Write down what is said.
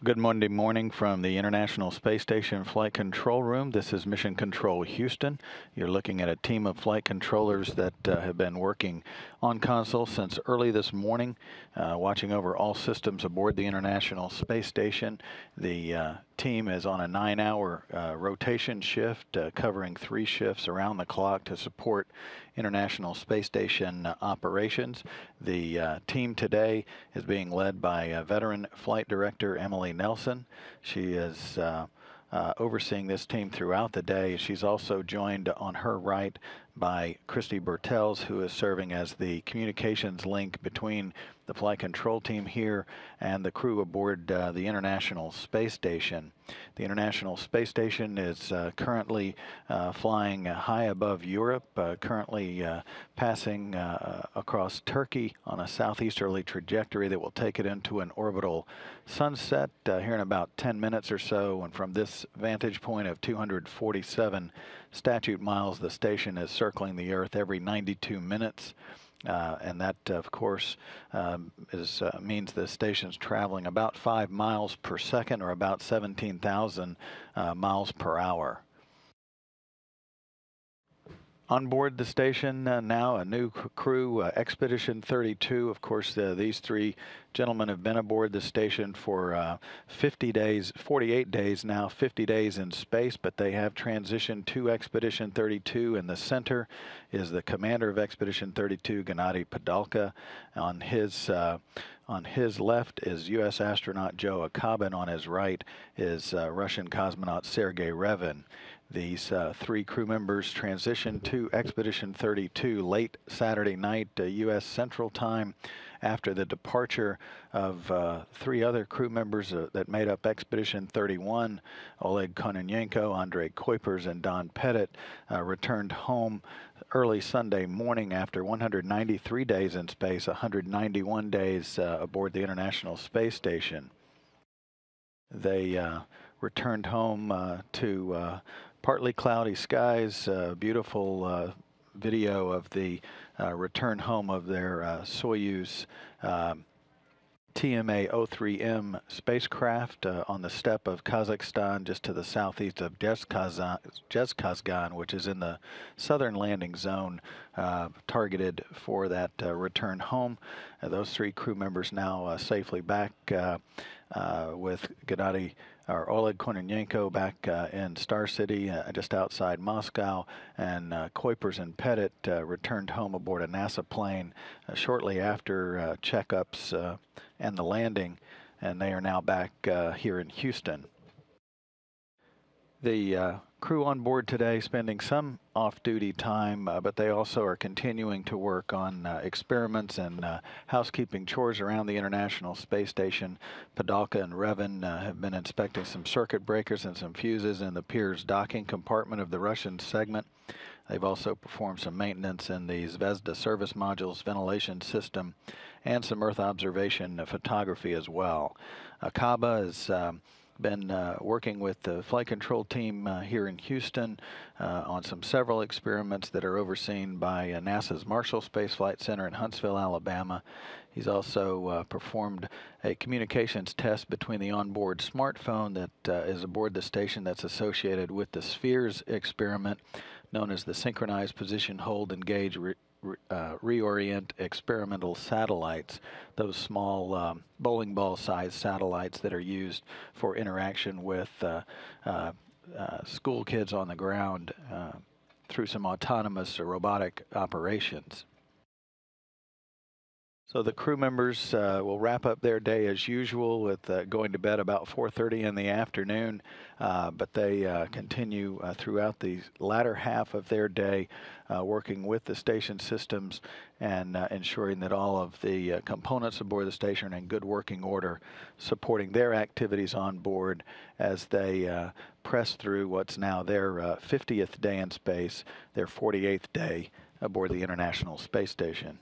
Good Monday morning from the International Space Station Flight Control Room. This is Mission Control Houston. You're looking at a team of flight controllers that have been working on console since early this morning, watching over all systems aboard the International Space Station. The team is on a 9-hour rotation shift, covering 3 shifts around the clock to support International Space Station operations. The team today is being led by veteran flight director Emily Nelson. She is overseeing this team throughout the day. She's also joined on her right by Christy Bertels, who is serving as the communications link between the flight control team here and the crew aboard the International Space Station. The International Space Station is currently flying high above Europe, currently passing across Turkey on a southeasterly trajectory that will take it into an orbital sunset here in about 10 minutes or so. And from this vantage point of 247 statute miles, the station is circling the Earth every 92 minutes. And that, of course, means the station's traveling about 5 miles per second, or about 17,000 miles per hour. On board the station now, a new crew, Expedition 32. Of course, these 3 gentlemen have been aboard the station for 50 days, 48 days now, 50 days in space, but they have transitioned to Expedition 32. In the center is the commander of Expedition 32, Gennady Padalka. On his left is U.S. astronaut Joe Akaba, and on his right is Russian cosmonaut Sergei Revin. These 3 crew members transitioned to Expedition 32 late Saturday night, U.S. Central Time, after the departure of 3 other crew members that made up Expedition 31. Oleg Kononenko, Andrei Kuipers, and Don Pettit returned home early Sunday morning after 193 days in space, 191 days aboard the International Space Station. They returned home to partly cloudy skies, beautiful video of the return home of their Soyuz TMA-03M spacecraft on the steppe of Kazakhstan, just to the southeast of Zhezkazgan, which is in the southern landing zone targeted for that return home. Those 3 crew members now safely back with Gennady or Oleg Kononenko back in Star City, just outside Moscow, and Kuipers and Pettit returned home aboard a NASA plane shortly after checkups and the landing, and they are now back here in Houston. The crew on board today spending some off-duty time, but they also are continuing to work on experiments and housekeeping chores around the International Space Station. Padalka and Revin have been inspecting some circuit breakers and some fuses in the Pirs docking compartment of the Russian segment. They've also performed some maintenance in the Zvezda service module's ventilation system and some Earth observation photography as well. Akaba is been working with the flight control team here in Houston on several experiments that are overseen by NASA's Marshall Space Flight Center in Huntsville, Alabama. He's also performed a communications test between the onboard smartphone that is aboard the station that's associated with the Spheres experiment, known as the Synchronized Position Hold Engage Reorient Experimental Satellites, those small bowling ball sized satellites that are used for interaction with school kids on the ground through some autonomous or robotic operations. So the crew members will wrap up their day as usual with going to bed about 4:30 in the afternoon, but they continue throughout the latter half of their day working with the station systems and ensuring that all of the components aboard the station are in good working order, supporting their activities on board as they press through what's now their 50th day in space, their 48th day aboard the International Space Station.